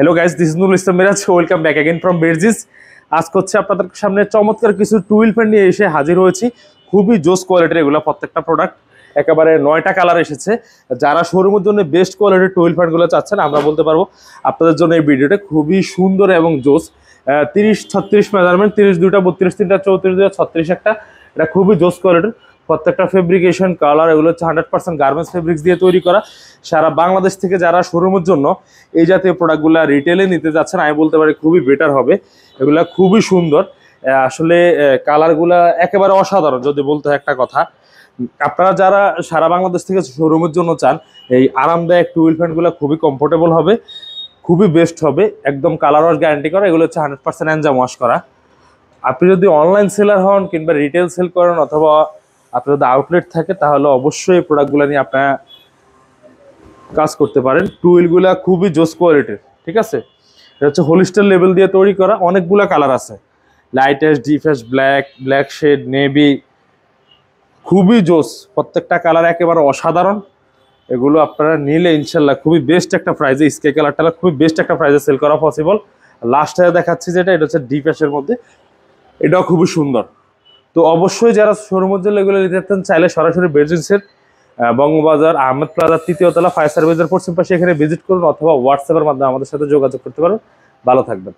Hello guys, this is Nurul Islam Miraj. Welcome back again from বেরজিস। আজকে হচ্ছে আপনাদের সামনে চমৎকার কিছু টুইল ফ্যান নিয়ে এসে হাজির হয়েছি। খুবই জোস কোয়ালিটির এগুলো, প্রত্যেকটা প্রোডাক্ট একেবারে 9টা কালার এসেছে। যারা শোরুমের জন্য বেস্ট কোয়ালিটির টুইল ফ্যানগুলো চাচ্ছেন, আমরা বলতে পারবো আপনাদের জন্য এই ভিডিওটা খুবই সুন্দর এবং জোস। 30-36 মেজারমেন্ট, 32টা, 32-3টা, 34-2টা, 36 একটা। এটা খুবই জোস কোয়ালিটির। প্রত্যেকটা ফেব্রিকেশন, কালার এগুলো হচ্ছে 100% গার্মেন্টস ফেব্রিক্স দিয়ে তৈরি করা। সারা বাংলাদেশ থেকে যারা শোরুমের জন্য এই জাতীয় প্রোডাক্টগুলো রিটেলে নিতে যাচ্ছেন, আমি বলতে পারি খুবই বেটার হবে। এগুলা খুবই সুন্দর, আসলে কালারগুলা একেবারে অসাধারণ। যদি বলতে হয় একটা কথা, আপনারা যারা সারা বাংলাদেশ থেকে শোরুমের জন্য চান, এই আরামদায়ক টুইল ফ্যানগুলো খুবই কমফোর্টেবল হবে, খুবই বেস্ট হবে, একদম কালার ওয়াশ গ্যারান্টি করা। এগুলো হচ্ছে 100% এনজাম ওয়াশ করা। আপনি যদি অনলাইন সেলার হন কিংবা রিটেল সেল করেন অথবা আপনার যদি আউটলেট থাকে, তাহলে অবশ্যই এই প্রোডাক্টগুলো নিয়ে আপনারা কাজ করতে পারেন। টুইলগুলা খুবই জোস কোয়ালিটির, ঠিক আছে। এটা হচ্ছে হোলিস্টার লেভেল দিয়ে তৈরি করা। অনেকগুলো কালার আছে, light ash, deep ash, black, black shade, navy, খুবই জোস। প্রত্যেকটা কালার একেবারে অসাধারণ। এগুলো আপনারা নিলে ইনশাল্লাহ খুবই বেস্ট একটা প্রাইজে, স্কাই কালারটা খুবই বেস্ট একটা প্রাইজে সেল করা পসিবল। লাস্টে দেখাচ্ছি যেটা, এটা হচ্ছে ডিপ অ্যাশের মধ্যে, এটাও খুবই সুন্দর। তো অবশ্যই যারা শোরুমের জন্য এগুলো নিতে চান, চাইলে সরাসরি বেরজিন্সের বঙ্গবাজার আহমেদ প্লাজার 3য় তলা ফায়ার সার্ভিসের পশ্চিম পাশে এখানে ভিজিট করুন, অথবা হোয়াটসঅ্যাপের মাধ্যমে আমাদের সাথে যোগাযোগ করতে পারেন। ভালো থাকবেন।